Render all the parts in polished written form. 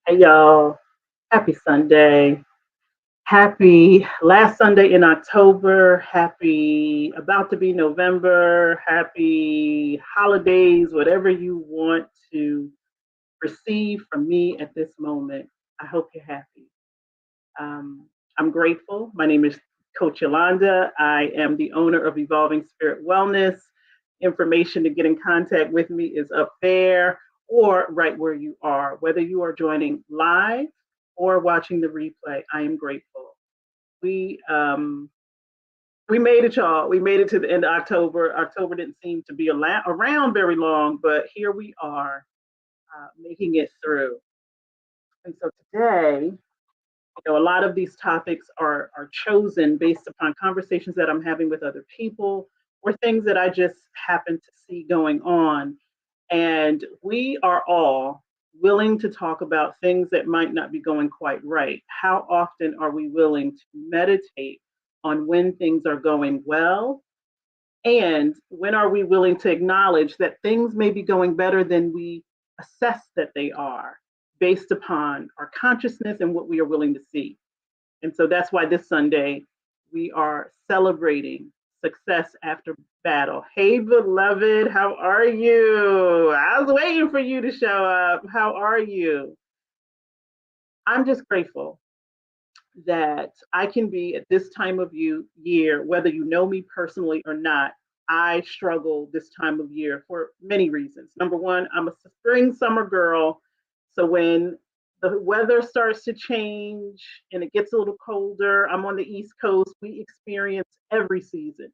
Hey y'all, happy Sunday. Happy last Sunday in October. Happy about to be November. Happy holidays, whatever you want to receive from me at this moment. I hope you're happy. I'm grateful. My name is Coach Yolanda. I am the owner of Evolving Spirit Wellness. Information to get in contact with me is up there or right where you are. Whether you are joining live or watching the replay, I am grateful. We um, we made it, y'all. We made it to the end of October. October didn't seem to be around very long, but here we are, making it through. And so today, a lot of these topics are chosen based upon conversations that I'm having with other people or things that I just happen to see going on. And we are all willing to talk about things that might not be going quite right. How often are we willing to meditate on when things are going well? And when are we willing to acknowledge that things may be going better than we assess that they are based upon our consciousness and what we are willing to see? And so that's why this Sunday we are celebrating success after battle. Hey, beloved, how are you? I was waiting for you to show up. How are you? I'm just grateful that I can be at this time of year, whether you know me personally or not. I struggle this time of year for many reasons. Number one, I'm a spring summer girl. So when the weather starts to change and it gets a little colder, I'm on the East Coast. We experience every season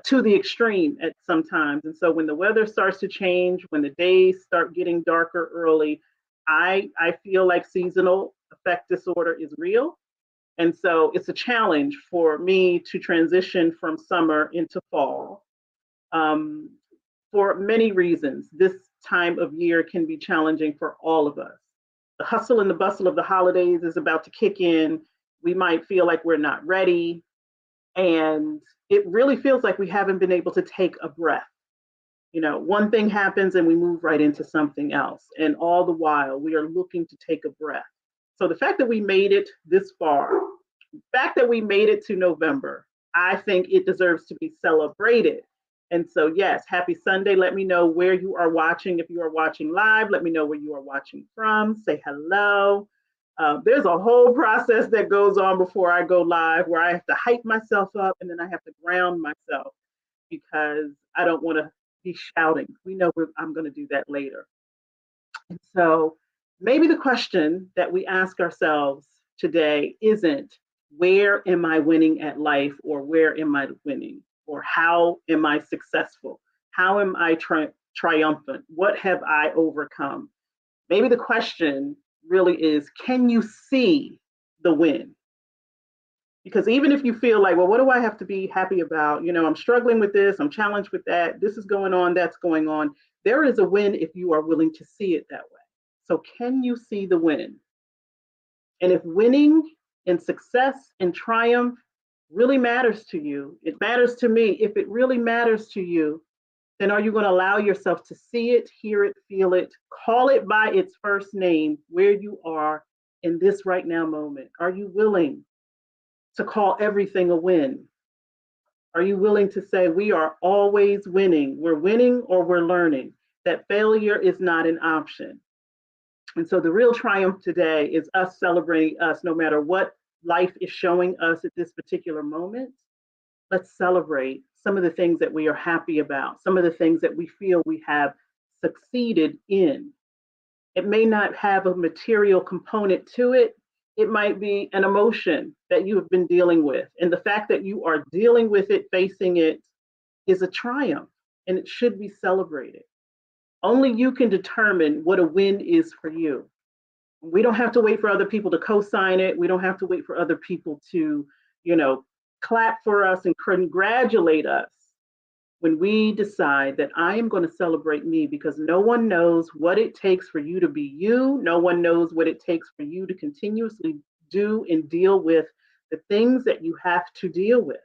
to the extreme at sometimes. And so when the weather starts to change, when the days start getting darker early, I feel like seasonal affect disorder is real, and so it's a challenge for me to transition from summer into fall, um, for many reasons. This time of year can be challenging for all of us. The hustle and the bustle of the holidays is about to kick in. We might feel like we're not ready. And it really feels like we haven't been able to take a breath. One thing happens and we move right into something else. And all the while, we are looking to take a breath. So the fact that we made it this far, the fact that we made it to November, I think it deserves to be celebrated. And so, yes, happy Sunday. Let me know where you are watching. If you are watching live, let me know where you are watching from. Say hello. There's a whole process that goes on before I go live where I have to hype myself up and then I have to ground myself because I don't want to be shouting. We know I'm going to do that later. And so maybe the question that we ask ourselves today isn't where am I winning at life or where am I winning or how am I successful? How am I triumphant? What have I overcome? Maybe the question really is, can you see the win? Because even if you feel like, well, what do I have to be happy about? I'm struggling with this, I'm challenged with that, this is going on, that's going on. There is a win if you are willing to see it that way. So can you see the win? And if winning and success and triumph really matters to you, it matters to me. If it really matters to you, then are you going to allow yourself to see it, hear it, feel it, call it by its first name where you are in this right now moment? Are you willing to call everything a win? Are you willing to say we are always winning? We're winning or we're learning. That failure is not an option. And so the real triumph today is us celebrating us no matter what life is showing us at this particular moment. Let's celebrate some of the things that we are happy about, some of the things that we feel we have succeeded in. It may not have a material component to it. It might be an emotion that you have been dealing with. And the fact that you are dealing with it, facing it, is a triumph and it should be celebrated. Only you can determine what a win is for you. We don't have to wait for other people to co-sign it. We don't have to wait for other people to, clap for us and congratulate us when we decide that I am going to celebrate me, because no one knows what it takes for you to be you. No one knows what it takes for you to continuously do and deal with the things that you have to deal with.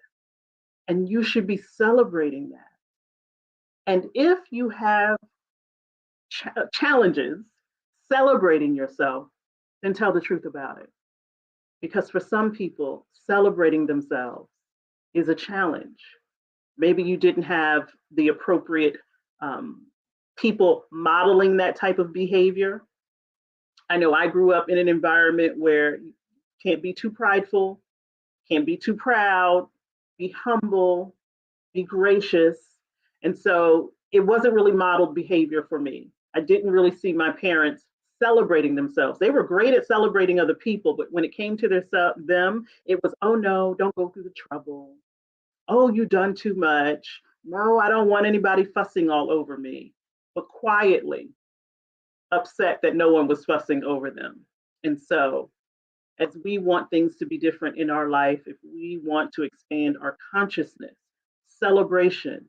And you should be celebrating that. And if you have challenges celebrating yourself, then tell the truth about it. Because for some people, celebrating themselves is a challenge. Maybe you didn't have the appropriate people modeling that type of behavior. I know I grew up in an environment where you can't be too prideful, can't be too proud, be humble, be gracious. And so it wasn't really modeled behavior for me. I didn't really see my parents celebrating themselves. They were great at celebrating other people, but when it came to them, it was, oh no, don't go through the trouble. Oh, you done too much. No, I don't want anybody fussing all over me. But quietly upset that no one was fussing over them. And so, as we want things to be different in our life, if we want to expand our consciousness, celebration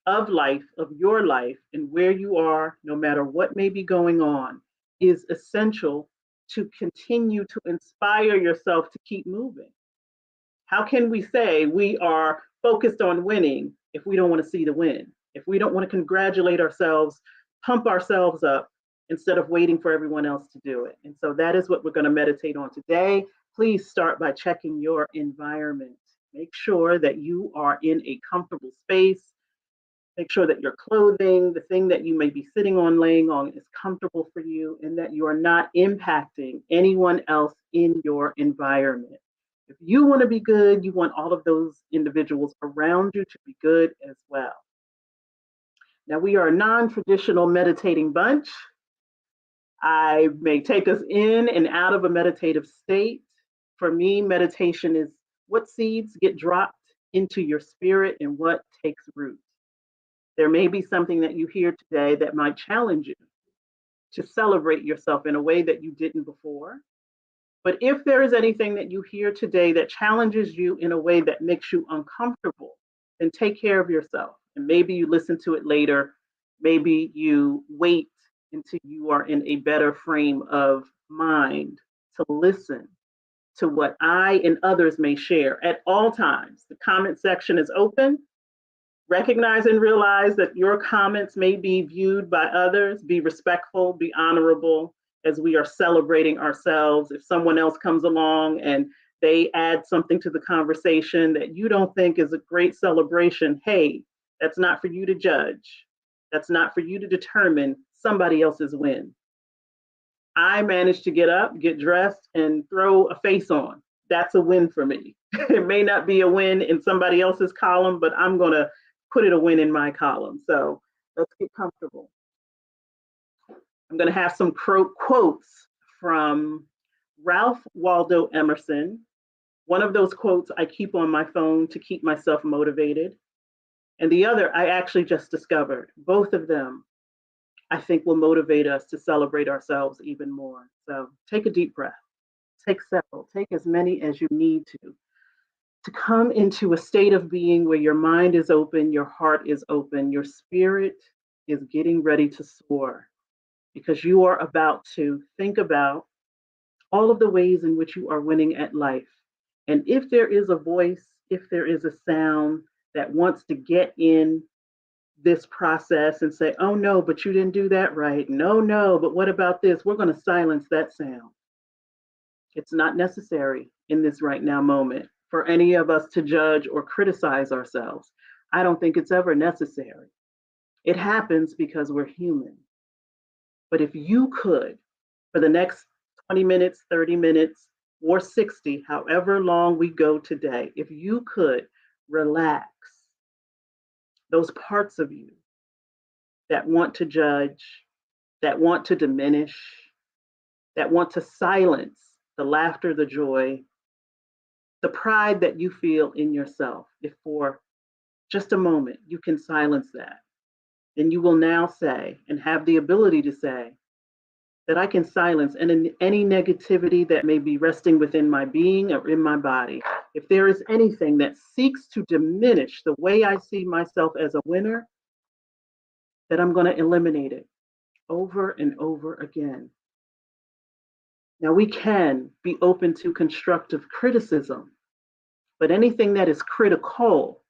of life, of your life, and where you are, no matter what may be going on, is essential to continue to inspire yourself to keep moving. How can we say we are focused on winning if we don't want to see the win? If we don't want to congratulate ourselves, pump ourselves up instead of waiting for everyone else to do it? And so that is what we're going to meditate on today. Please start by checking your environment. Make sure that you are in a comfortable space. Make sure that your clothing, the thing that you may be sitting on, laying on, is comfortable for you and that you are not impacting anyone else in your environment. If you want to be good, you want all of those individuals around you to be good as well. Now, we are a non-traditional meditating bunch. I may take us in and out of a meditative state. For me, meditation is what seeds get dropped into your spirit and what takes root. There may be something that you hear today that might challenge you to celebrate yourself in a way that you didn't before. But if there is anything that you hear today that challenges you in a way that makes you uncomfortable, then take care of yourself. And maybe you listen to it later Maybe you wait until you are in a better frame of mind to listen to what I and others may share at all times. The comment section is open. Recognize and realize that your comments may be viewed by others. Be respectful, be honorable as we are celebrating ourselves. If someone else comes along and they add something to the conversation that you don't think is a great celebration, hey, that's not for you to judge. That's not for you to determine somebody else's win. I managed to get up, get dressed, and throw a face on. That's a win for me. It may not be a win in somebody else's column, but I'm going to put it a win in my column. So let's get comfortable. I'm going to have some quotes from Ralph Waldo Emerson. One of those quotes I keep on my phone to keep myself motivated. And the other I actually just discovered. Both of them I think will motivate us to celebrate ourselves even more. So take a deep breath, take several, take as many as you need to come into a state of being where your mind is open, your heart is open, your spirit is getting ready to soar because you are about to think about all of the ways in which you are winning at life. And if there is a voice, if there is a sound that wants to get in this process and say, oh no, but you didn't do that right. No, but what about this? We're going to silence that sound. It's not necessary in this right now moment for any of us to judge or criticize ourselves. I don't think it's ever necessary. It happens because we're human. But if you could, for the next 20 minutes, 30 minutes, or 60, however long we go today, if you could relax those parts of you that want to judge, that want to diminish, that want to silence the laughter, the joy, the pride that you feel in yourself, if for just a moment you can silence that, then you will now say and have the ability to say that I can silence any negativity that may be resting within my being or in my body. If there is anything that seeks to diminish the way I see myself as a winner, that I'm going to eliminate it over and over again. Now, we can be open to constructive criticism, but anything that is critical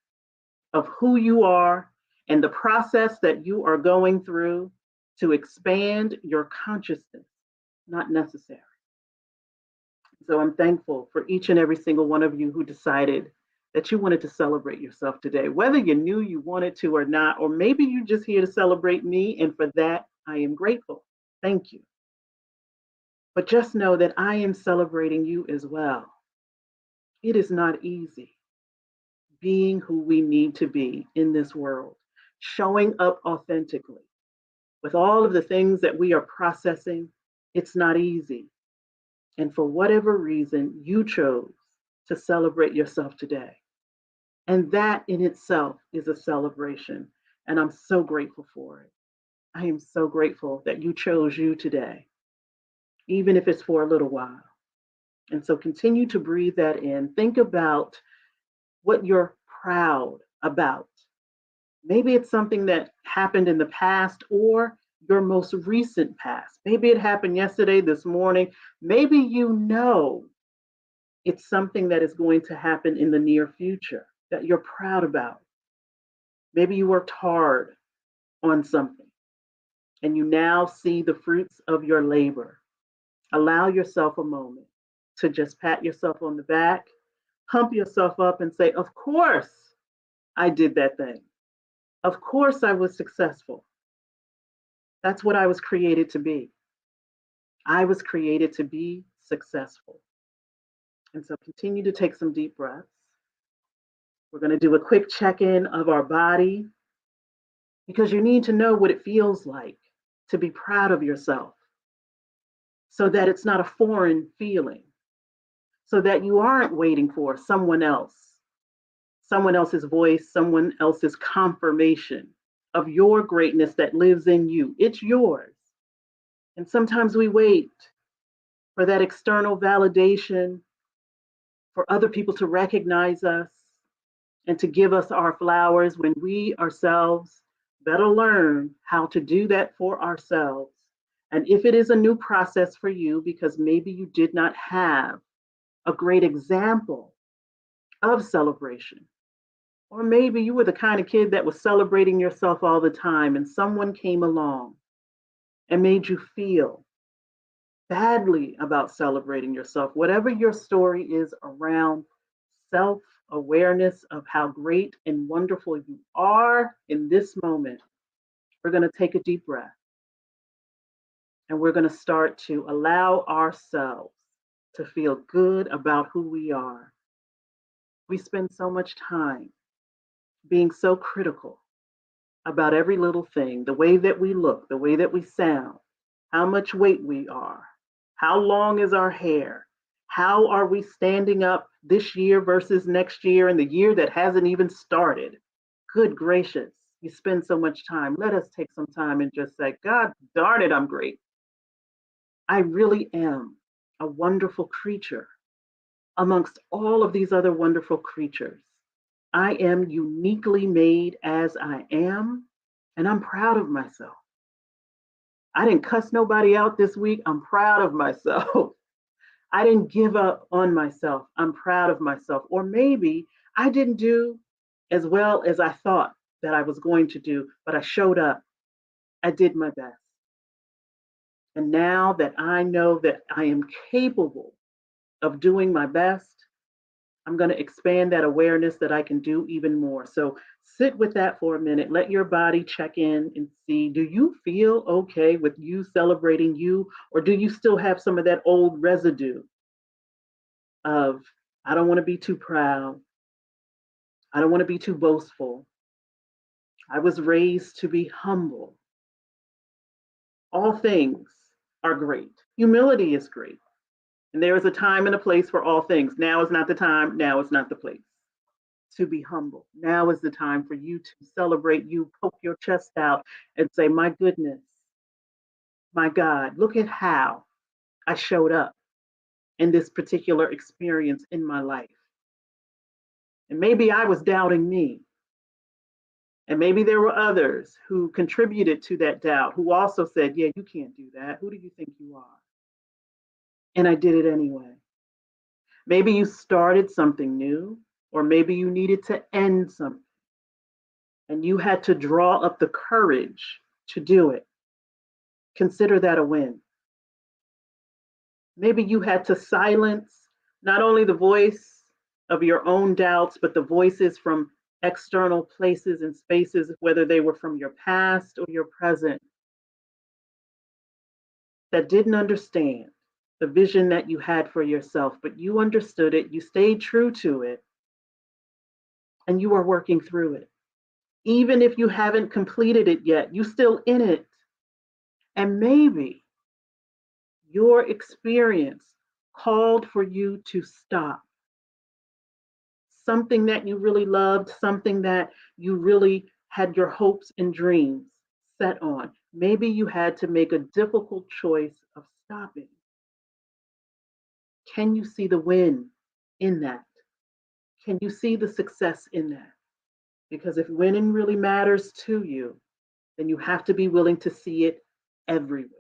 of who you are and the process that you are going through to expand your consciousness, not necessary. So I'm thankful for each and every single one of you who decided that you wanted to celebrate yourself today, whether you knew you wanted to or not, or maybe you're just here to celebrate me. And for that, I am grateful. Thank you. But just know that I am celebrating you as well. It is not easy being who we need to be in this world, showing up authentically with all of the things that we are processing. It's not easy. And for whatever reason, you chose to celebrate yourself today. And that in itself is a celebration. And I'm so grateful for it. I am so grateful that you chose you today, even if it's for a little while. And so continue to breathe that in. Think about what you're proud about. Maybe it's something that happened in the past or your most recent past. Maybe it happened yesterday, this morning. Maybe you know it's something that is going to happen in the near future that you're proud about. Maybe you worked hard on something and you now see the fruits of your labor. Allow yourself a moment to just pat yourself on the back, pump yourself up, and say, of course I did that thing. Of course I was successful. That's what I was created to be. I was created to be successful. And so continue to take some deep breaths. We're going to do a quick check in of our body because you need to know what it feels like to be proud of yourself so that it's not a foreign feeling, so that you aren't waiting for someone else's voice, someone else's confirmation of your greatness that lives in you. It's yours. And sometimes we wait for that external validation, for other people to recognize us and to give us our flowers when we ourselves better learn how to do that for ourselves. And if it is a new process for you, because maybe you did not have a great example of celebration, or maybe you were the kind of kid that was celebrating yourself all the time and someone came along and made you feel badly about celebrating yourself, whatever your story is around self awareness of how great and wonderful you are in this moment, we're going to take a deep breath and we're going to start to allow ourselves to feel good about who we are. We spend so much time being so critical about every little thing, the way that we look, the way that we sound, how much weight we are, how long is our hair, how are we standing up this year versus next year and the year that hasn't even started. Good gracious, you spend so much time. Let us take some time and just say, God darn it, I'm great. I really am a wonderful creature amongst all of these other wonderful creatures. I am uniquely made as I am, and I'm proud of myself. I didn't cuss nobody out this week. I'm proud of myself. I didn't give up on myself. I'm proud of myself. Or maybe I didn't do as well as I thought that I was going to do, but I showed up. I did my best. And now that I know that I am capable of doing my best, I'm going to expand that awareness that I can do even more. So sit with that for a minute. Let your body check in and see, do you feel okay with you celebrating you? Or do you still have some of that old residue of, I don't want to be too proud. I don't want to be too boastful. I was raised to be humble. All things are great. Humility is great. And there is a time and a place for all things. Now is not the time. Now is not the place to be humble. Now is the time for you to celebrate you, poke your chest out and say, my goodness, my God, look at how I showed up in this particular experience in my life. And maybe I was doubting me. And maybe there were others who contributed to that doubt, who also said, yeah, you can't do that. Who do you think you are? And I did it anyway. Maybe you started something new, or maybe you needed to end something and you had to draw up the courage to do it. Consider that a win. Maybe you had to silence not only the voice of your own doubts, but the voices from external places and spaces, whether they were from your past or your present, that didn't understand the vision that you had for yourself, but you understood it, you stayed true to it, and you are working through it. Even if you haven't completed it yet, you still in it. And maybe your experience called for you to stop. Something that you really loved, something that you really had your hopes and dreams set on. Maybe you had to make a difficult choice of stopping. Can you see the win in that? Can you see the success in that? Because if winning really matters to you, then you have to be willing to see it everywhere.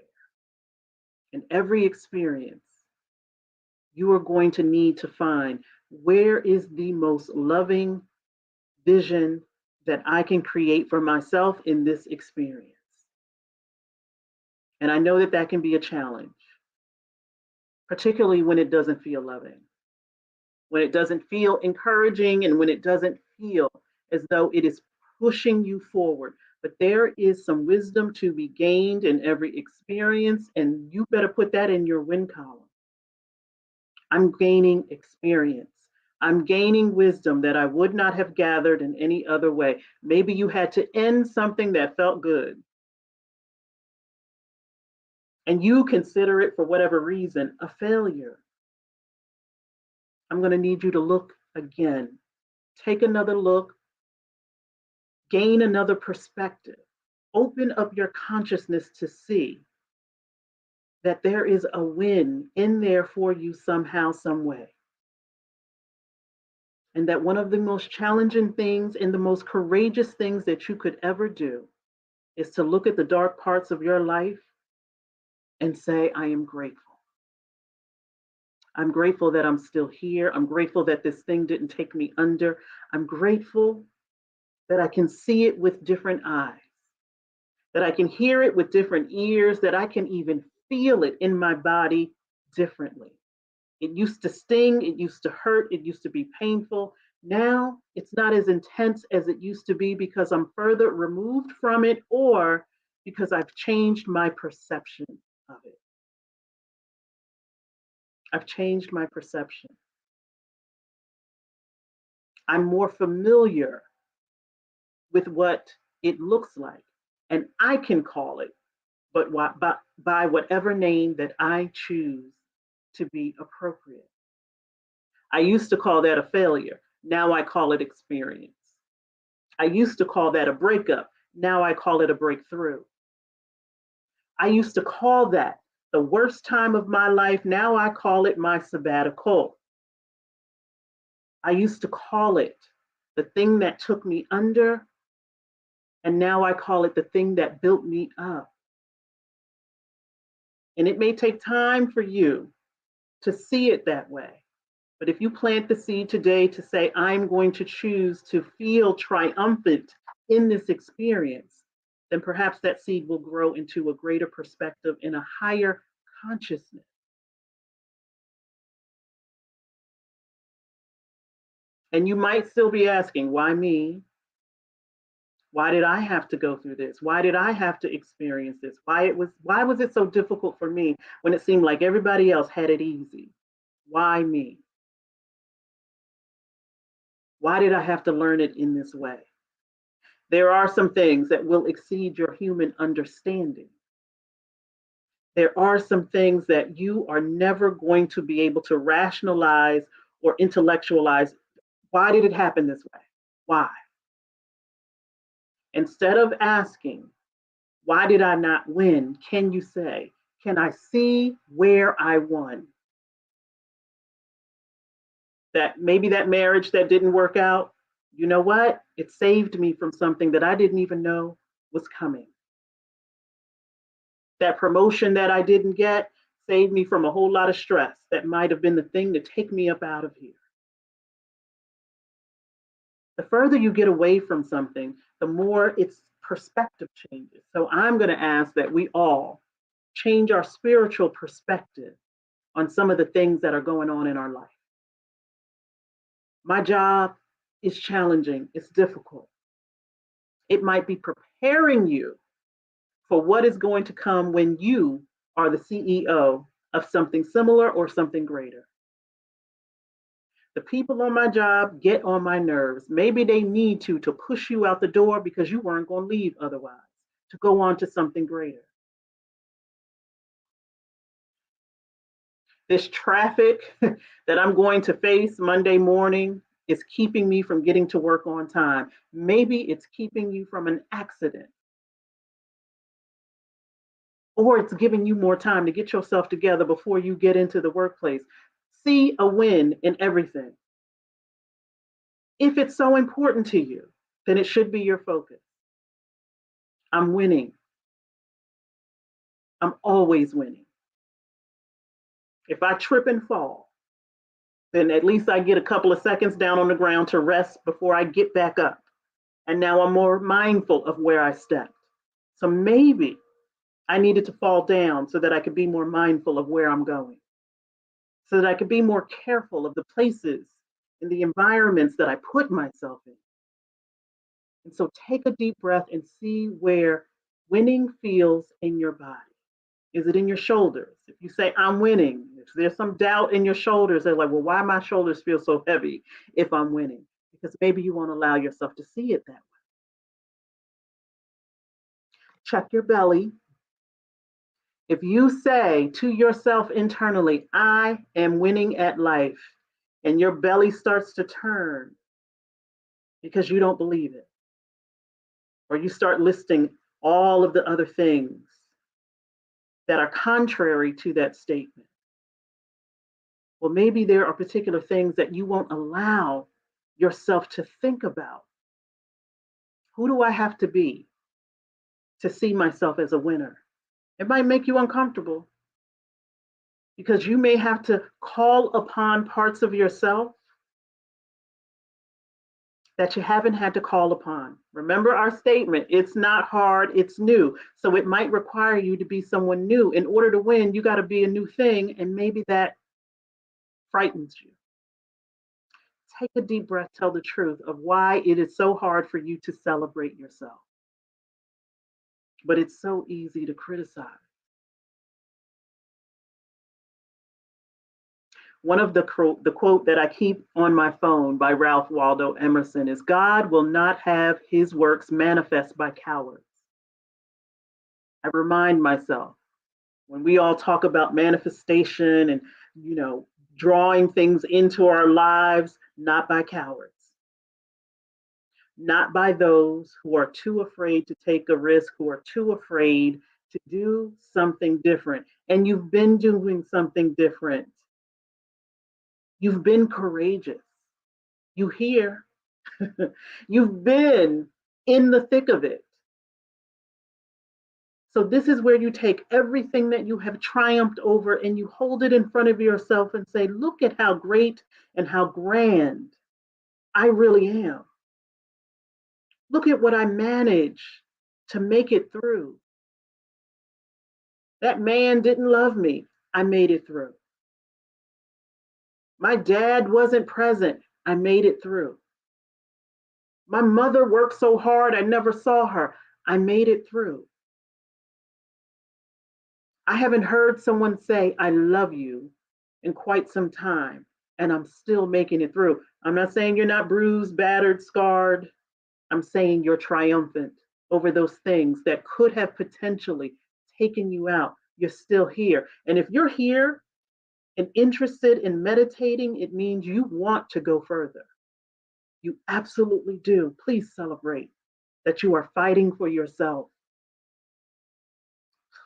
In every experience, you are going to need to find where is the most loving vision that I can create for myself in this experience. And I know that that can be a challenge, particularly when it doesn't feel loving, when it doesn't feel encouraging, and when it doesn't feel as though it is pushing you forward. But there is some wisdom to be gained in every experience, and you better put that in your win column. I'm gaining experience. I'm gaining wisdom that I would not have gathered in any other way. Maybe you had to end something that felt good, and you consider it, for whatever reason, a failure. I'm going to need you to look again. Take another look, gain another perspective, open up your consciousness to see that there is a win in there for you somehow, some way. And that one of the most challenging things and the most courageous things that you could ever do is to look at the dark parts of your life and say, I am grateful. I'm grateful that I'm still here. I'm grateful that this thing didn't take me under. I'm grateful that I can see it with different eyes, that I can hear it with different ears, that I can even feel it in my body differently. It used to sting, it used to hurt, it used to be painful. Now it's not as intense as it used to be because I'm further removed from it or because I've changed my perception of it. I've changed my perception. I'm more familiar with what it looks like. And I can call it, but by whatever name that I choose to be appropriate. I used to call that a failure. Now I call it experience. I used to call that a breakup. Now I call it a breakthrough. I used to call that the worst time of my life. Now I call it my sabbatical. I used to call it the thing that took me under. And now I call it the thing that built me up. And it may take time for you to see it that way. But if you plant the seed today to say, I'm going to choose to feel triumphant in this experience, then perhaps that seed will grow into a greater perspective and a higher consciousness. And you might still be asking, why me? Why did I have to go through this? Why did I have to experience this? Why was it so difficult for me when it seemed like everybody else had it easy? Why me? Why did I have to learn it in this way? There are some things that will exceed your human understanding. There are some things that you are never going to be able to rationalize or intellectualize. Why did it happen this way? Why? Instead of asking, why did I not win? Can you say, can I see where I won? That maybe that marriage that didn't work out, you know what? It saved me from something that I didn't even know was coming. That promotion that I didn't get saved me from a whole lot of stress that might have been the thing to take me up out of here. The further you get away from something, the more its perspective changes. So I'm going to ask that we all change our spiritual perspective on some of the things that are going on in our life. My job is challenging, it's difficult. It might be preparing you for what is going to come when you are the CEO of something similar or something greater. The people on my job get on my nerves. Maybe they need to push you out the door because you weren't going to leave otherwise, to go on to something greater. This traffic that I'm going to face Monday morning is keeping me from getting to work on time. Maybe it's keeping you from an accident, or it's giving you more time to get yourself together before you get into the workplace. See a win in everything. If it's so important to you, then it should be your focus. I'm winning. I'm always winning. If I trip and fall, then at least I get a couple of seconds down on the ground to rest before I get back up. And now I'm more mindful of where I stepped. So maybe I needed to fall down so that I could be more mindful of where I'm going, so that I could be more careful of the places and the environments that I put myself in. And so take a deep breath and see where winning feels in your body. Is it in your shoulders? If you say, I'm winning, if there's some doubt in your shoulders, they're like, well, why my shoulders feel so heavy if I'm winning? Because maybe you won't allow yourself to see it that way. Check your belly. If you say to yourself internally, I am winning at life, and your belly starts to turn because you don't believe it, or you start listing all of the other things that are contrary to that statement, well, maybe there are particular things that you won't allow yourself to think about. Who do I have to be to see myself as a winner. It might make you uncomfortable because you may have to call upon parts of yourself that you haven't had to call upon. Remember our statement, it's not hard, it's new. So it might require you to be someone new. In order to win, you got to be a new thing, and maybe that frightens you. Take a deep breath, tell the truth of why it is so hard for you to celebrate yourself. But it's so easy to criticize. One of the quote that I keep on my phone by Ralph Waldo Emerson is, God will not have his works manifest by cowards. I remind myself when we all talk about manifestation and, you know, drawing things into our lives, not by cowards, not by those who are too afraid to take a risk, who are too afraid to do something different. And you've been doing something different. You've been courageous. You hear, you've been in the thick of it. So this is where you take everything that you have triumphed over and you hold it in front of yourself and say, look at how great and how grand I really am. Look at what I managed to make it through. That man didn't love me. I made it through. My dad wasn't present. I made it through. My mother worked so hard, I never saw her. I made it through. I haven't heard someone say, I love you in quite some time, and I'm still making it through. I'm not saying you're not bruised, battered, scarred. I'm saying you're triumphant over those things that could have potentially taken you out. You're still here. And if you're here and interested in meditating, it means you want to go further. You absolutely do. Please celebrate that you are fighting for yourself.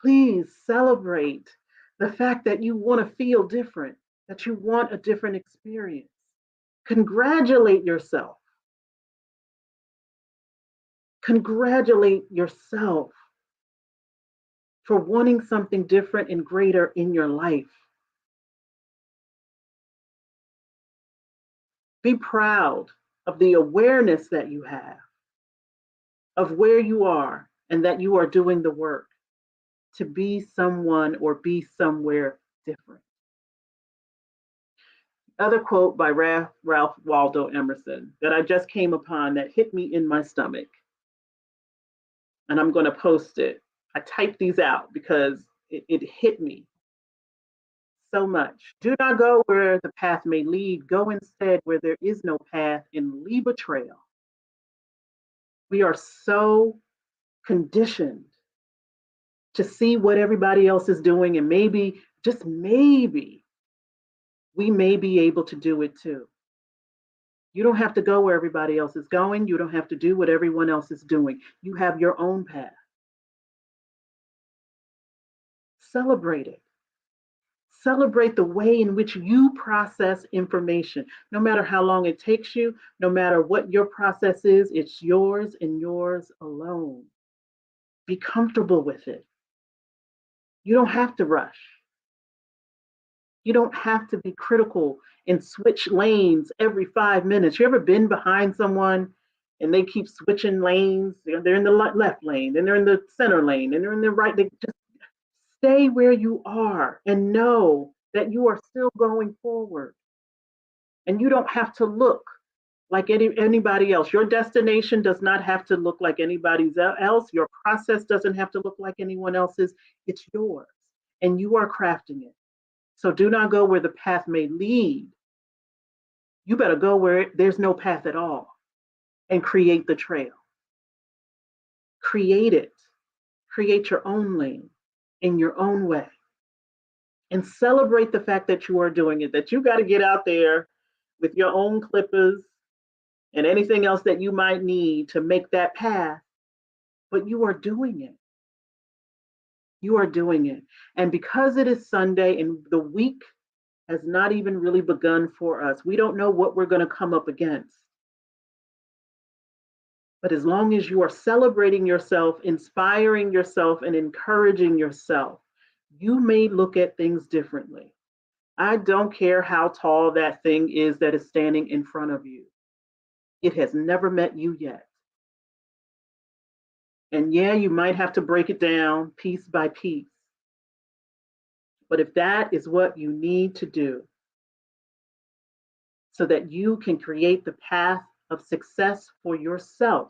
Please celebrate the fact that you want to feel different, that you want a different experience. Congratulate yourself. Congratulate yourself for wanting something different and greater in your life. Be proud of the awareness that you have of where you are and that you are doing the work to be someone or be somewhere different. Other quote by Ralph Waldo Emerson that I just came upon that hit me in my stomach, and I'm going to post it. I typed these out because it hit me so much. Do not go where the path may lead. Go instead where there is no path and leave a trail. We are so conditioned to see what everybody else is doing, and maybe, just maybe, we may be able to do it too. You don't have to go where everybody else is going. You don't have to do what everyone else is doing. You have your own path. Celebrate it. Celebrate the way in which you process information. No matter how long it takes you, no matter what your process is, it's yours and yours alone. Be comfortable with it. You don't have to rush. You don't have to be critical and switch lanes every 5 minutes. You ever been behind someone and they keep switching lanes? They're in the left lane, then they're in the center lane, and they're in the right. They just stay where you are and know that you are still going forward. And you don't have to look like anybody else. Your destination does not have to look like anybody else. Your process doesn't have to look like anyone else's. It's yours, and you are crafting it. So do not go where the path may lead. You better go where there's no path at all and create the trail. Create it. Create your own lane in your own way. And celebrate the fact that you are doing it, that you got to get out there with your own clippers and anything else that you might need to make that path, but you are doing it. You are doing it. And because it is Sunday and the week has not even really begun for us, we don't know what we're going to come up against. But as long as you are celebrating yourself, inspiring yourself, and encouraging yourself, you may look at things differently. I don't care how tall that thing is that is standing in front of you. It has never met you yet. And yeah, you might have to break it down piece by piece. But if that is what you need to do so that you can create the path of success for yourself,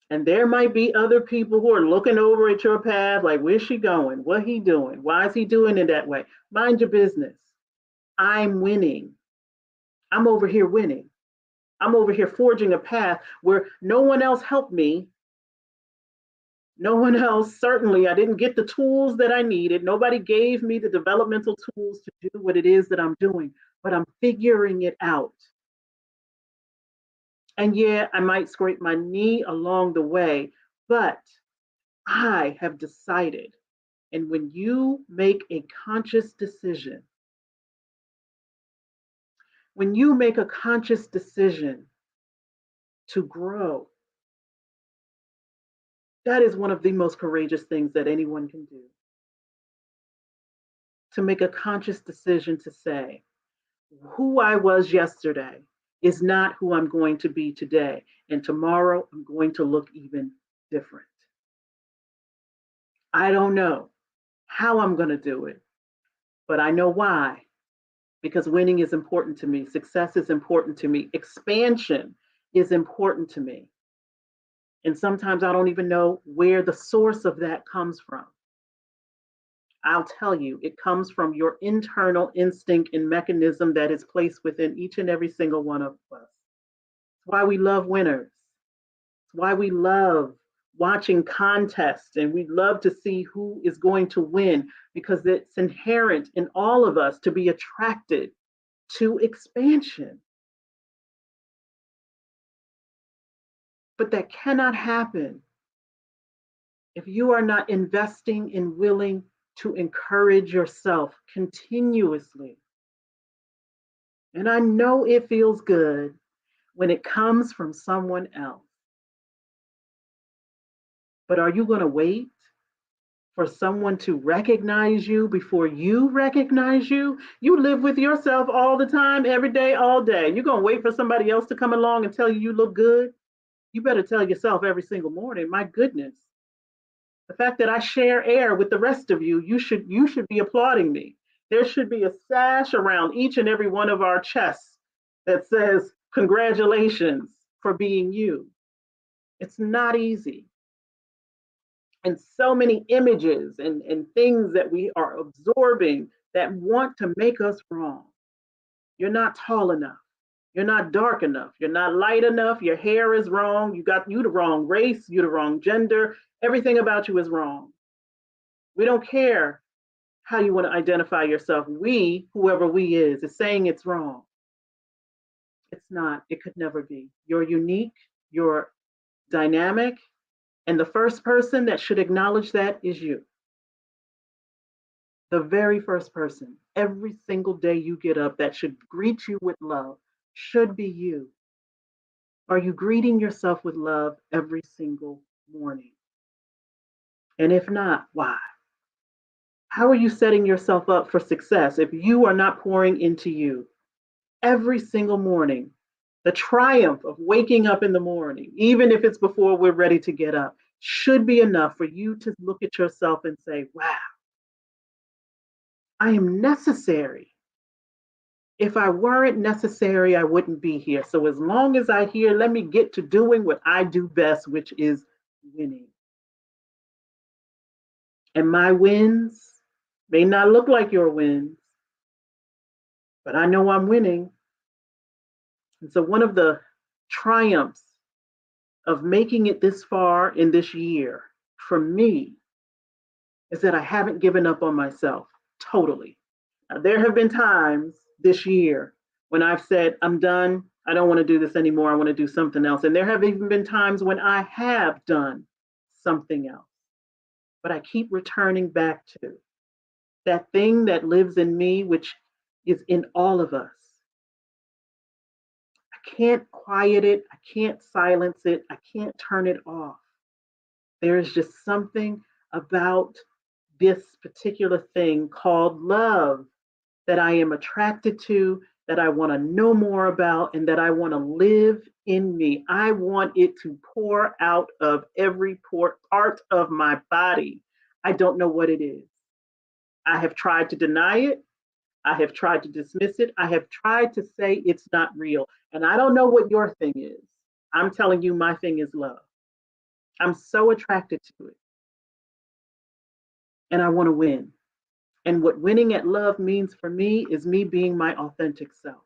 and there might be other people who are looking over at your path like, where's she going? What he doing? Why is he doing it that way? Mind your business. I'm winning. I'm over here winning. I'm over here forging a path where no one else helped me. No one else, certainly, I didn't get the tools that I needed. Nobody gave me the developmental tools to do what it is that I'm doing, but I'm figuring it out. And yeah, I might scrape my knee along the way, but I have decided. And when you make a conscious decision, when you make a conscious decision to grow, that is one of the most courageous things that anyone can do. To make a conscious decision to say, who I was yesterday is not who I'm going to be today. And tomorrow I'm going to look even different. I don't know how I'm going to do it, but I know why. Because winning is important to me, success is important to me, expansion is important to me. And sometimes I don't even know where the source of that comes from. I'll tell you, it comes from your internal instinct and mechanism that is placed within each and every single one of us. It's why we love winners. It's why we love watching contests and we love to see who is going to win because it's inherent in all of us to be attracted to expansion. But that cannot happen if you are not investing and willing to encourage yourself continuously. And I know it feels good when it comes from someone else. But are you going to wait for someone to recognize you before you recognize you? You live with yourself all the time, every day, all day. You're going to wait for somebody else to come along and tell you you look good? You better tell yourself every single morning, my goodness. The fact that I share air with the rest of you, you should be applauding me. There should be a sash around each and every one of our chests that says, congratulations for being you. It's not easy. And so many images and things that we are absorbing that want to make us wrong. You're not tall enough. You're not dark enough. You're not light enough. Your hair is wrong. You the wrong race. You the wrong gender. Everything about you is wrong. We don't care how you want to identify yourself. We, whoever we is saying it's wrong. It's not. It could never be. You're unique. You're dynamic. And the first person that should acknowledge that is you. The very first person, every single day you get up, that should greet you with love should be you. Are you greeting yourself with love every single morning? And if not, why? How are you setting yourself up for success if you are not pouring into you every single morning? The triumph of waking up in the morning, even if it's before we're ready to get up, should be enough for you to look at yourself and say, wow, I am necessary. If I weren't necessary, I wouldn't be here. So as long as I'm here, let me get to doing what I do best, which is winning. And my wins may not look like your wins, but I know I'm winning. And so one of the triumphs of making it this far in this year for me is that I haven't given up on myself totally. Now, there have been times this year when I've said, I'm done. I don't want to do this anymore. I want to do something else. And there have even been times when I have done something else. But I keep returning back to that thing that lives in me, which is in all of us. I can't quiet it. I can't silence it. I can't turn it off. There is just something about this particular thing called love that I am attracted to, that I want to know more about, and that I want to live in me. I want it to pour out of every part of my body. I don't know what it is. I have tried to deny it. I have tried to dismiss it. I have tried to say it's not real. And I don't know what your thing is. I'm telling you, my thing is love. I'm so attracted to it. And I want to win. And what winning at love means for me is me being my authentic self.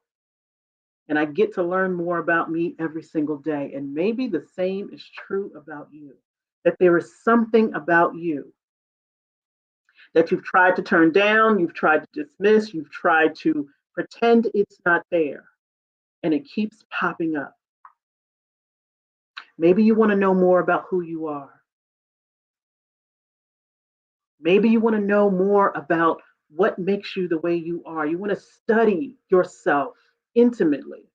And I get to learn more about me every single day. And maybe the same is true about you, that there is something about you that you've tried to turn down, you've tried to dismiss, you've tried to pretend it's not there, and it keeps popping up. Maybe you want to know more about who you are. Maybe you want to know more about what makes you the way you are. You want to study yourself intimately.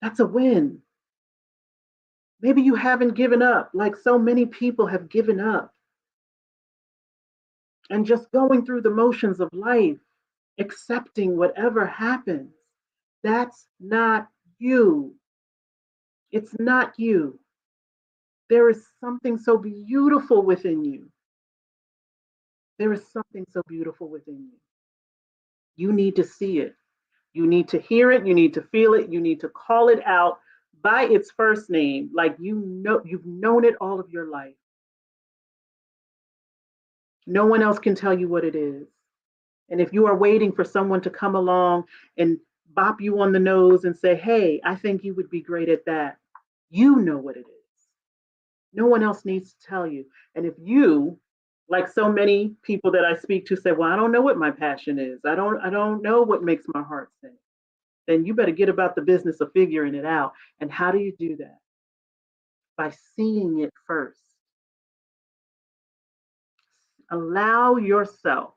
That's a win. Maybe you haven't given up like so many people have given up and just going through the motions of life, accepting whatever happens. That's not you. It's not you. There is something so beautiful within you. There is something so beautiful within you. You need to see it. You need to hear it. You need to feel it. You need to call it out by its first name, like you know you've known it all of your life. No one else can tell you what it is. And if you are waiting for someone to come along and bop you on the nose and say, hey, I think you would be great at that, you know what it is. No one else needs to tell you. And if you, like so many people that I speak to, say, well, I don't know what my passion is. I don't know what makes my heart sing. Then you better get about the business of figuring it out. And how do you do that? By seeing it first. Allow yourself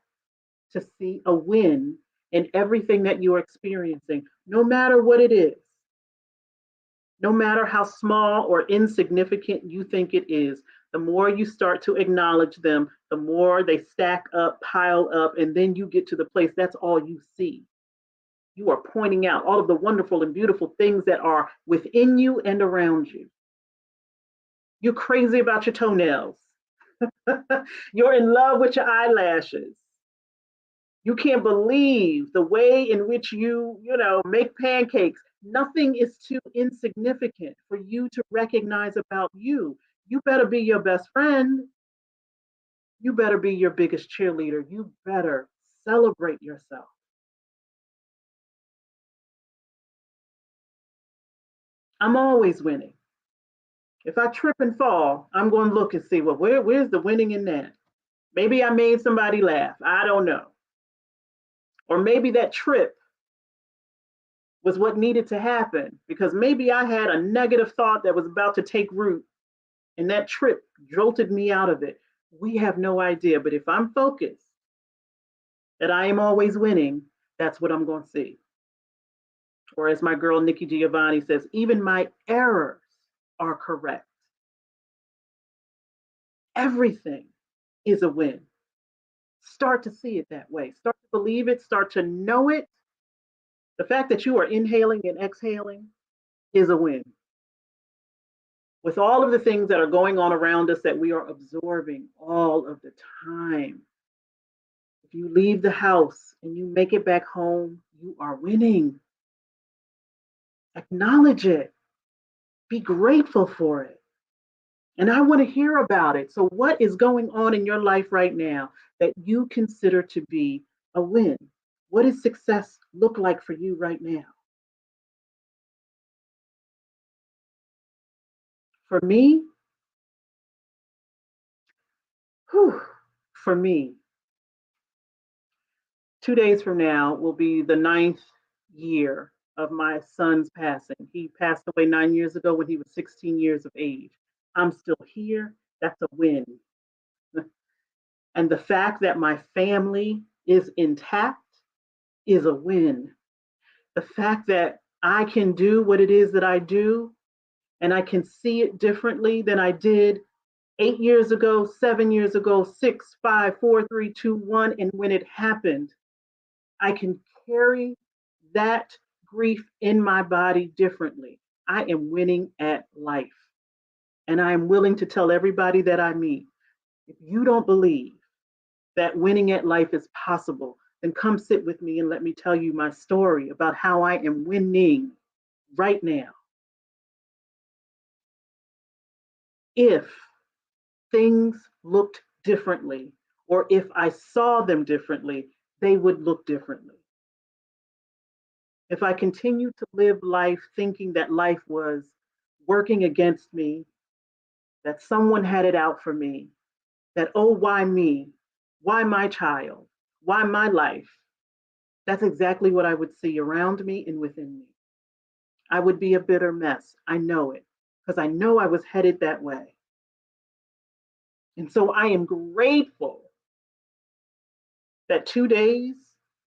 to see a win in everything that you're experiencing, no matter what it is, no matter how small or insignificant you think it is. The more you start to acknowledge them, the more they stack up, pile up, and then you get to the place that's all you see. You are pointing out all of the wonderful and beautiful things that are within you and around you. You're crazy about your toenails. You're in love with your eyelashes. You can't believe the way in which you make pancakes. Nothing is too insignificant for you to recognize about you. You better be your best friend. You better be your biggest cheerleader. You better celebrate yourself. I'm always winning. If I trip and fall, I'm going to look and see, well, where's the winning in that? Maybe I made somebody laugh. I don't know. Or maybe that trip was what needed to happen because maybe I had a negative thought that was about to take root and that trip jolted me out of it. We have no idea. But if I'm focused that I am always winning, that's what I'm going to see. Or as my girl Nikki Giovanni says, even my errors are correct. Everything is a win. Start to see it that way. Start to believe it. Start to know it. The fact that you are inhaling and exhaling is a win. With all of the things that are going on around us that we are absorbing all of the time, if you leave the house and you make it back home, you are winning. Acknowledge it. Be grateful for it. And I want to hear about it. So, what is going on in your life right now that you consider to be a win? What does success look like for you right now? For me, whew, for me, 2 days from now will be the ninth year of my son's passing. He passed away 9 years ago when he was 16 years of age. I'm still here. That's a win. And the fact that my family is intact is a win. The fact that I can do what it is that I do and I can see it differently than I did 8 years ago, 7 years ago, six, five, four, three, two, one. And when it happened, I can carry that grief in my body differently. I am winning at life. And I am willing to tell everybody that I meet, if you don't believe that winning at life is possible, then come sit with me and let me tell you my story about how I am winning right now. If things looked differently, or if I saw them differently, they would look differently. If I continued to live life thinking that life was working against me, that someone had it out for me, that, oh, why me? Why my child? Why my life? That's exactly what I would see around me and within me. I would be a bitter mess. I know it because I know I was headed that way. And so I am grateful that 2 days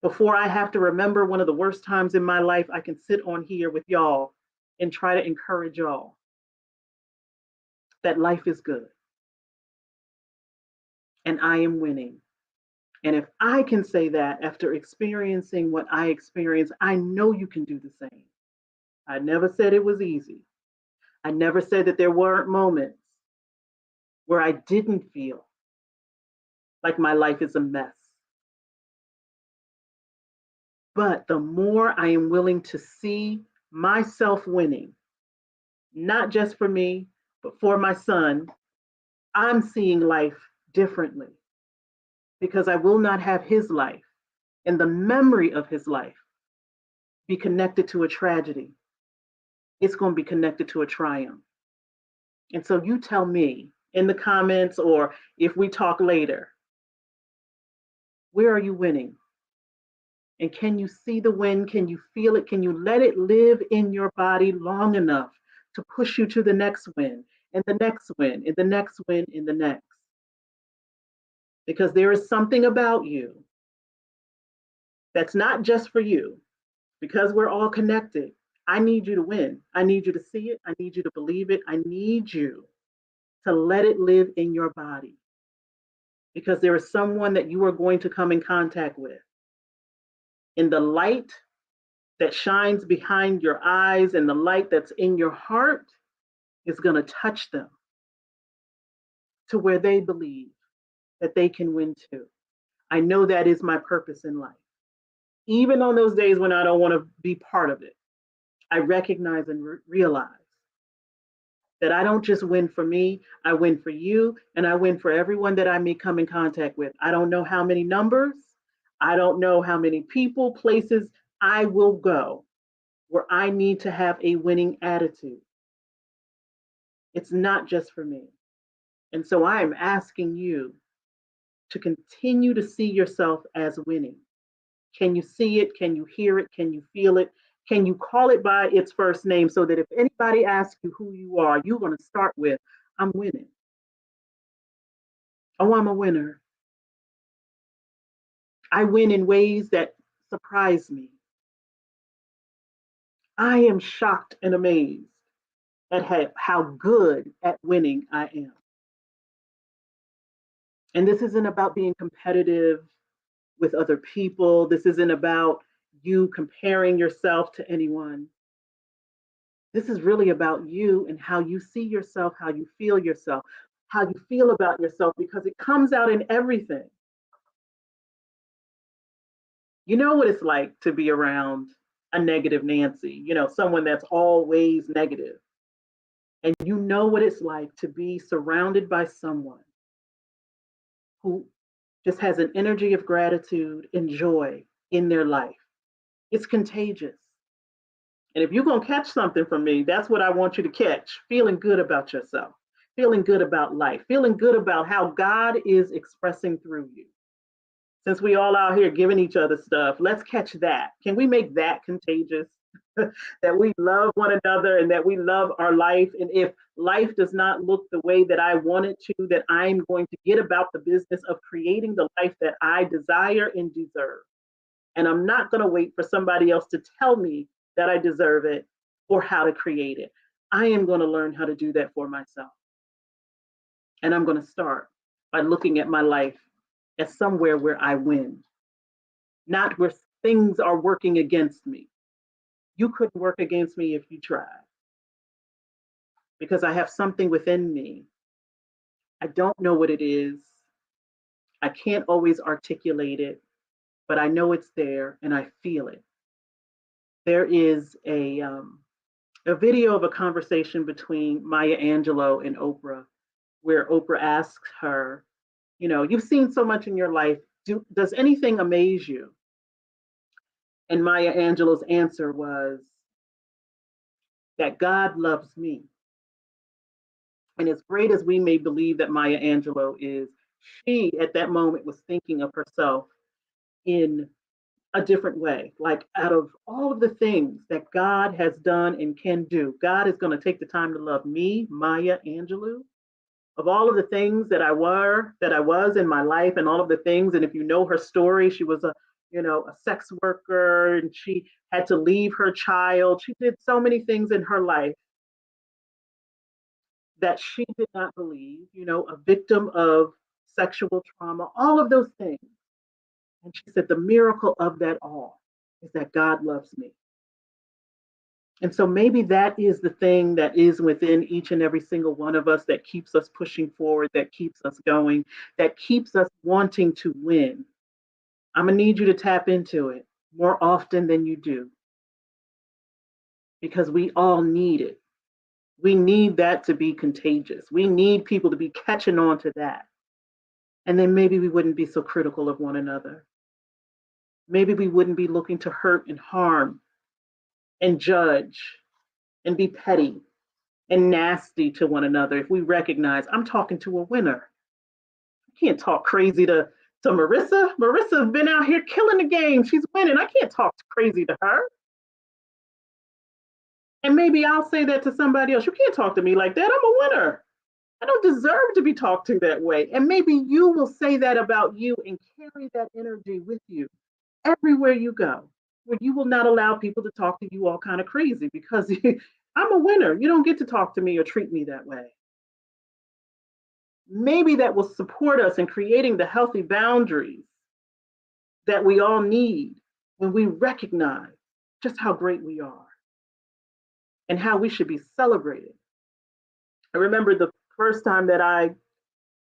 before I have to remember one of the worst times in my life, I can sit on here with y'all and try to encourage y'all that life is good and I am winning. And if I can say that after experiencing what I experienced, I know you can do the same. I never said it was easy. I never said that there weren't moments where I didn't feel like my life is a mess. But the more I am willing to see myself winning, not just for me, but for my son, I'm seeing life differently because I will not have his life and the memory of his life be connected to a tragedy. It's going to be connected to a triumph. And so you tell me in the comments or if we talk later, where are you winning? And can you see the win? Can you feel it? Can you let it live in your body long enough to push you to the next win and the next win and the next win and the next? Because there is something about you that's not just for you, because we're all connected. I need you to win. I need you to see it. I need you to believe it. I need you to let it live in your body because there is someone that you are going to come in contact with. In the light that shines behind your eyes and the light that's in your heart is going to touch them to where they believe that they can win too. I know that is my purpose in life. Even on those days when I don't want to be part of it, I recognize and realize that I don't just win for me, I win for you, and I win for everyone that I may come in contact with. I don't know how many numbers, I don't know how many people, places I will go where I need to have a winning attitude. It's not just for me. And so I am asking you to continue to see yourself as winning. Can you see it? Can you hear it? Can you feel it? Can you call it by its first name so that if anybody asks you who you are, you're going to start with, I'm winning. Oh, I'm a winner. I win in ways that surprise me. I am shocked and amazed at how good at winning I am. And this isn't about being competitive with other people. This isn't about you comparing yourself to anyone. This is really about you and how you see yourself, how you feel yourself, how you feel about yourself, because it comes out in everything. You know what it's like to be around a negative Nancy, someone that's always negative. And you know what it's like to be surrounded by someone who just has an energy of gratitude and joy in their life. It's contagious. And if you're going to catch something from me, that's what I want you to catch, feeling good about yourself, feeling good about life, feeling good about how God is expressing through you. Since we all out here giving each other stuff, let's catch that. Can we make that contagious? That we love one another and that we love our life. And if life does not look the way that I want it to, that I'm going to get about the business of creating the life that I desire and deserve. And I'm not going to wait for somebody else to tell me that I deserve it or how to create it. I am going to learn how to do that for myself. And I'm going to start by looking at my life as somewhere where I win, not where things are working against me. You couldn't work against me if you tried, because I have something within me. I don't know what it is. I can't always articulate it, but I know it's there and I feel it. There is a video of a conversation between Maya Angelou and Oprah, where Oprah asks her, you know, you've seen so much in your life. Does anything amaze you? And Maya Angelou's answer was that God loves me. And as great as we may believe that Maya Angelou is, she at that moment was thinking of herself in a different way. Like, out of all of the things that God has done and can do, God is going to take the time to love me, Maya Angelou. Of all of the things that I was in my life, and all of the things, and if you know her story, she was a sex worker, and she had to leave her child. She did so many things in her life that she did not believe, a victim of sexual trauma, all of those things. And she said, the miracle of that all is that God loves me. And so maybe that is the thing that is within each and every single one of us that keeps us pushing forward, that keeps us going, that keeps us wanting to win. I'm going to need you to tap into it more often than you do, because we all need it. We need that to be contagious. We need people to be catching on to that. And then maybe we wouldn't be so critical of one another. Maybe we wouldn't be looking to hurt and harm and judge and be petty and nasty to one another if we recognize I'm talking to a winner. I can't talk crazy to Marissa. Marissa's been out here killing the game. She's winning. I can't talk crazy to her. And maybe I'll say that to somebody else. You can't talk to me like that. I'm a winner. I don't deserve to be talked to that way. And maybe you will say that about you and carry that energy with you everywhere you go, where you will not allow people to talk to you all kind of crazy, because I'm a winner. You don't get to talk to me or treat me that way. Maybe that will support us in creating the healthy boundaries that we all need when we recognize just how great we are and how we should be celebrated. I remember the first time that I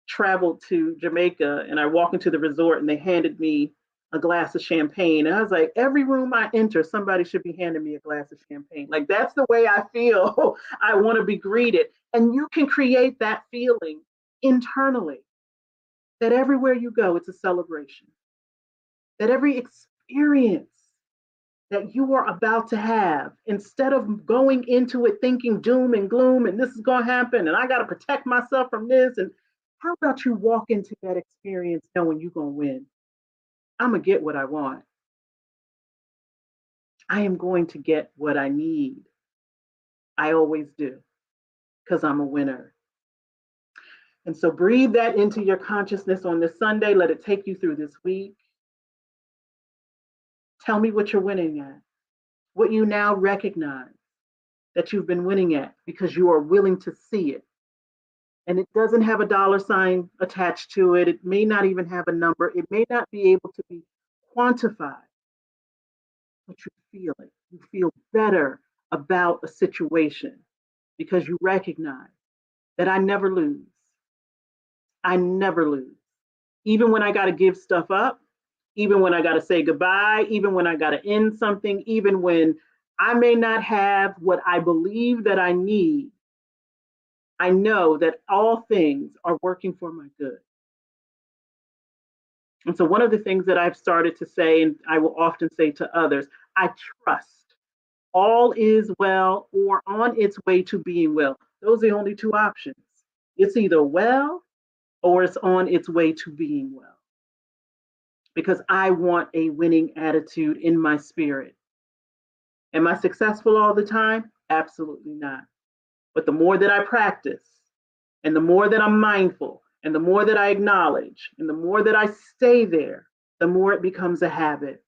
traveled to Jamaica and I walked into the resort and they handed me a glass of champagne. And I was like, every room I enter, somebody should be handing me a glass of champagne. Like, that's the way I feel. I want to be greeted. And you can create that feeling internally, that everywhere you go, it's a celebration, that every experience that you are about to have, instead of going into it thinking doom and gloom and this is going to happen and I got to protect myself from this, and how about you walk into that experience knowing you're going to win? I'm going to get what I want. I am going to get what I need. I always do, because I'm a winner. And so breathe that into your consciousness on this Sunday. Let it take you through this week. Tell me what you're winning at, what you now recognize that you've been winning at, because you are willing to see it. And it doesn't have a dollar sign attached to it. It may not even have a number. It may not be able to be quantified, but you feel it. You feel better about a situation because you recognize that I never lose. I never lose. Even when I got to give stuff up, even when I got to say goodbye, even when I got to end something, even when I may not have what I believe that I need, I know that all things are working for my good. And so, one of the things that I've started to say, and I will often say to others, I trust all is well or on its way to being well. Those are the only two options. It's either well or it's on its way to being well. Because I want a winning attitude in my spirit. Am I successful all the time? Absolutely not. But the more that I practice, and the more that I'm mindful, and the more that I acknowledge, and the more that I stay there, the more it becomes a habit.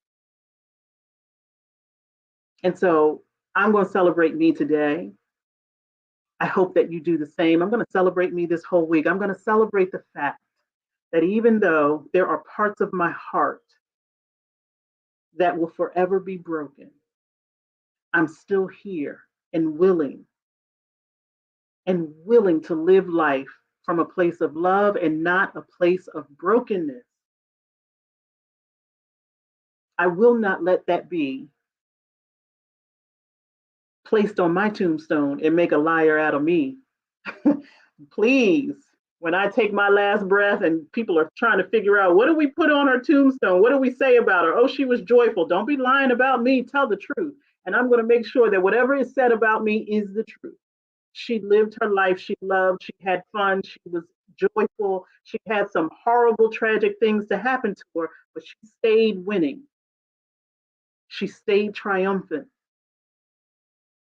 And so I'm going to celebrate me today. I hope that you do the same. I'm going to celebrate me this whole week. I'm going to celebrate the fact that even though there are parts of my heart that will forever be broken, I'm still here and willing to live life from a place of love and not a place of brokenness. I will not let that be placed on my tombstone and make a liar out of me. Please, when I take my last breath and people are trying to figure out what do we put on her tombstone? What do we say about her? Oh, she was joyful. Don't be lying about me. Tell the truth. And I'm going to make sure that whatever is said about me is the truth. She lived her life. She loved. She had fun. She was joyful. She had some horrible, tragic things to happen to her, but she stayed winning. She stayed triumphant.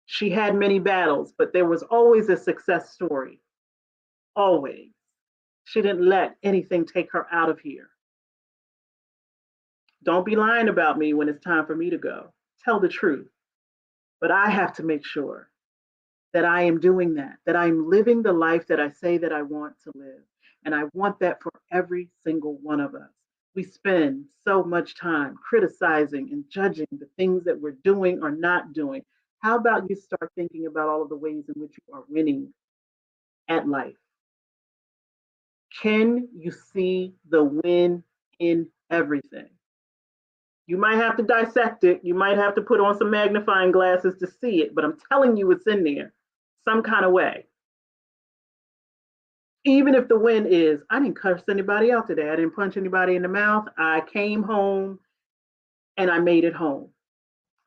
She had many battles, but there was always a success story. Always. She didn't let anything take her out of here. Don't be lying about me when it's time for me to go. Tell the truth. But I have to make sure that I am doing that I'm living the life that I say that I want to live. And I want that for every single one of us. We spend so much time criticizing and judging the things that we're doing or not doing. How about you start thinking about all of the ways in which you are winning at life? Can you see the win in everything? You might have to dissect it. You might have to put on some magnifying glasses to see it, but I'm telling you it's in there some kind of way. Even if the win is, I didn't curse anybody out today. I didn't punch anybody in the mouth. I came home and I made it home.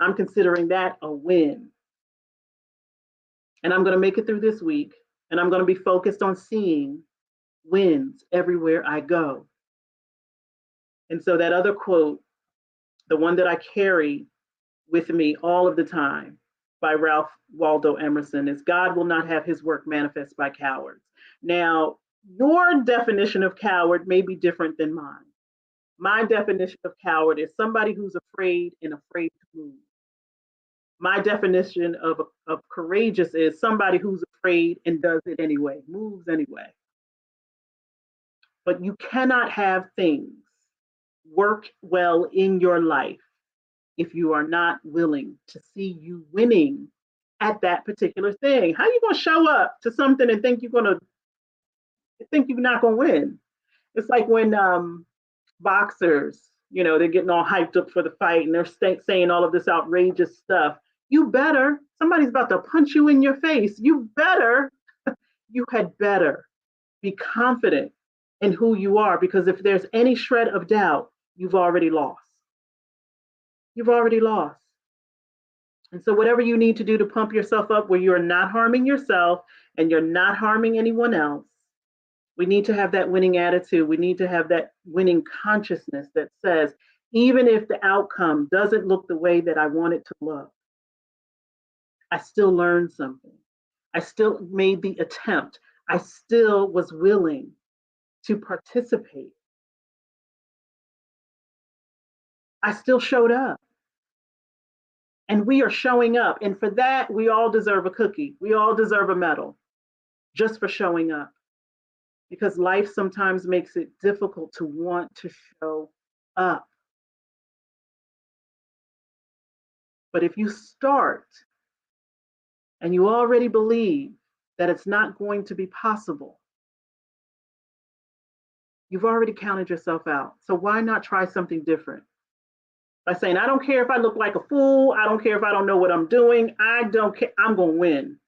I'm considering that a win. And I'm going to make it through this week. And I'm going to be focused on seeing wins everywhere I go. And so that other quote, the one that I carry with me all of the time by Ralph Waldo Emerson, is God will not have his work manifest by cowards. Now, your definition of coward may be different than mine. My definition of coward is somebody who's afraid and afraid to move. My definition of courageous is somebody who's afraid and does it anyway, moves anyway. But you cannot have things work well in your life if you are not willing to see you winning at that particular thing. How are you going to show up to something and think you're not going to win? It's like when boxers, they're getting all hyped up for the fight and they're saying all of this outrageous stuff. You better, somebody's about to punch you in your face. You had better be confident in who you are, because if there's any shred of doubt, you've already lost. You've already lost. And so, whatever you need to do to pump yourself up where you're not harming yourself and you're not harming anyone else, we need to have that winning attitude. We need to have that winning consciousness that says, even if the outcome doesn't look the way that I want it to look, I still learned something. I still made the attempt. I still was willing to participate. I still showed up. And we are showing up. And for that, we all deserve a cookie. We all deserve a medal just for showing up. Because life sometimes makes it difficult to want to show up. But if you start and you already believe that it's not going to be possible, you've already counted yourself out. So why not try something different? By saying, I don't care if I look like a fool. I don't care if I don't know what I'm doing. I don't care. I'm going to win.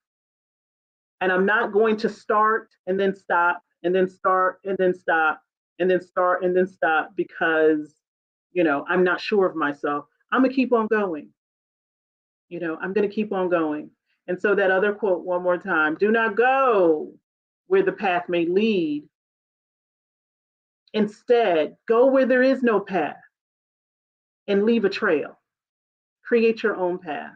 And I'm not going to start and then stop and then start and then stop and then start and then stop because, I'm not sure of myself. I'm going to keep on going. I'm going to keep on going. And so that other quote one more time, do not go where the path may lead. Instead, go where there is no path and leave a trail. Create your own path.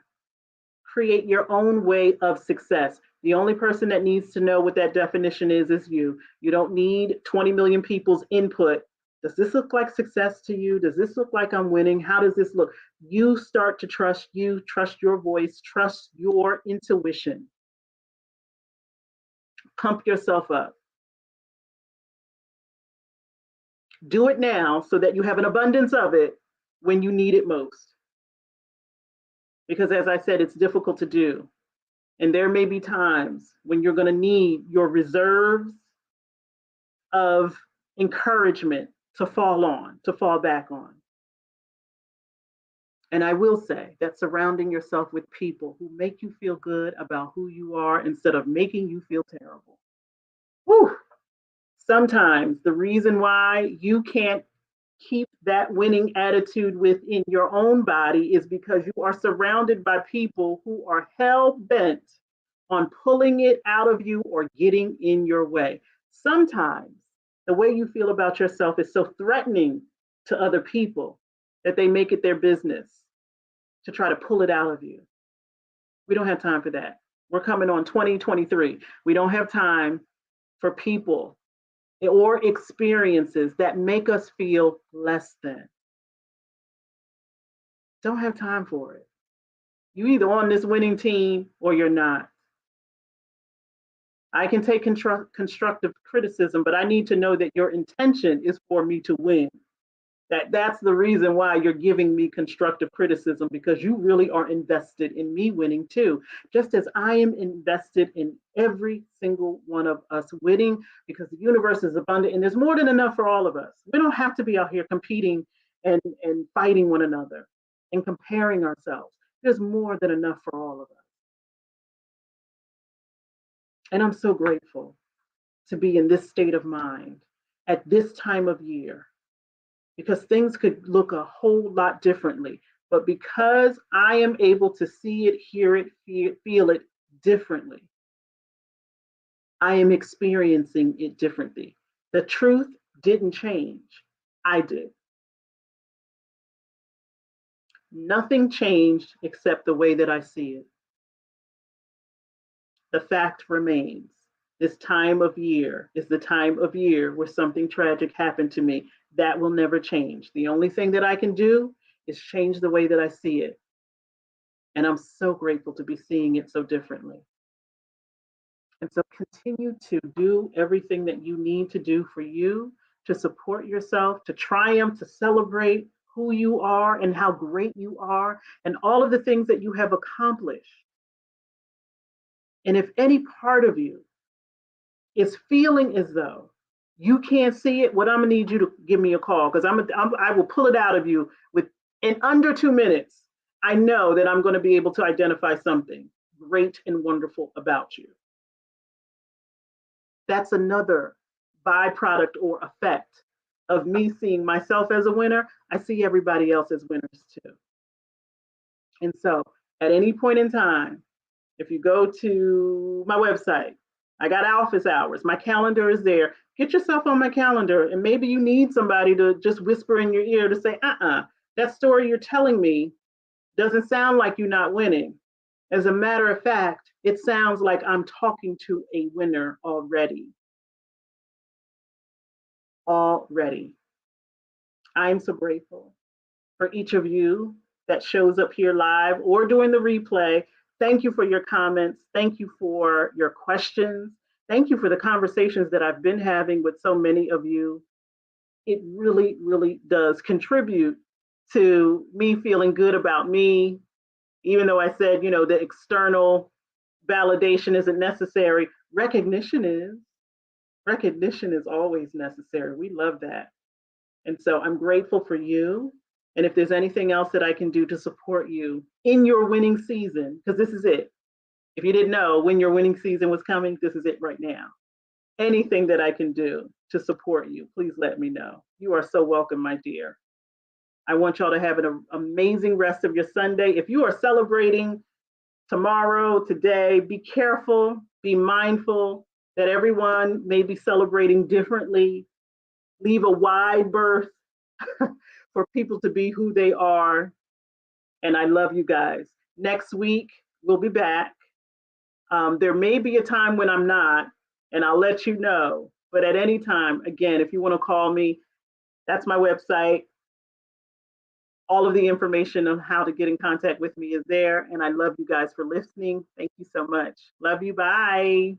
Create your own way of success. The only person that needs to know what that definition is you. You don't need 20 million people's input Does this look like success to you? Does this look like I'm winning? How does this look? You start to trust you, trust your voice, trust your intuition. Pump yourself up. Do it now so that you have an abundance of it when you need it most. Because as I said, it's difficult to do. And there may be times when you're going to need your reserves of encouragement to fall on, to fall back on. And I will say that surrounding yourself with people who make you feel good about who you are instead of making you feel terrible. Whew. Sometimes the reason why you can't keep that winning attitude within your own body is because you are surrounded by people who are hell bent on pulling it out of you or getting in your way. Sometimes the way you feel about yourself is so threatening to other people that they make it their business to try to pull it out of you. We don't have time for that. We're coming on 2023. We don't have time for people or experiences that make us feel less than. Don't have time for it. You either on this winning team or you're not. I can take constructive criticism, but I need to know that your intention is for me to win. That's the reason why you're giving me constructive criticism, because you really are invested in me winning too, just as I am invested in every single one of us winning, because the universe is abundant and there's more than enough for all of us. We don't have to be out here competing and fighting one another and comparing ourselves. There's more than enough for all of us. And I'm so grateful to be in this state of mind at this time of year, because things could look a whole lot differently. But because I am able to see it, hear it, feel it differently, I am experiencing it differently. The truth didn't change. I did. Nothing changed except the way that I see it. The fact remains. This time of year is the time of year where something tragic happened to me. That will never change. The only thing that I can do is change the way that I see it. And I'm so grateful to be seeing it so differently. And so continue to do everything that you need to do for you, to support yourself, to triumph, to celebrate who you are and how great you are, and all of the things that you have accomplished. And if any part of you is feeling as though you can't see it, what I'm gonna need you to give me a call, because I will pull it out of you in under 2 minutes. I know that I'm going to be able to identify something great and wonderful about you. That's another byproduct or effect of me seeing myself as a winner. I see everybody else as winners too. And so at any point in time, if you go to my website, I got office hours, my calendar is there. Get yourself on my calendar, and maybe you need somebody to just whisper in your ear to say, that story you're telling me doesn't sound like you're not winning. As a matter of fact, it sounds like I'm talking to a winner already. Already. I'm so grateful for each of you that shows up here live or during the replay. Thank you for your comments. Thank you for your questions. Thank you for the conversations that I've been having with so many of you. It really, really does contribute to me feeling good about me, even though I said, the external validation isn't necessary. Recognition is. Recognition is always necessary. We love that. And so I'm grateful for you. And if there's anything else that I can do to support you in your winning season, because this is it. If you didn't know when your winning season was coming, this is it right now. Anything that I can do to support you, please let me know. You are so welcome, my dear. I want y'all to have an amazing rest of your Sunday. If you are celebrating tomorrow, today, be careful, be mindful that everyone may be celebrating differently. Leave a wide berth for people to be who they are. And I love you guys. Next week, we'll be back. There may be a time when I'm not, and I'll let you know. But at any time, again, if you want to call me, That's my website. All of the information on how to get in contact with me is there. And I love you guys for listening. Thank you so much. Love you. Bye.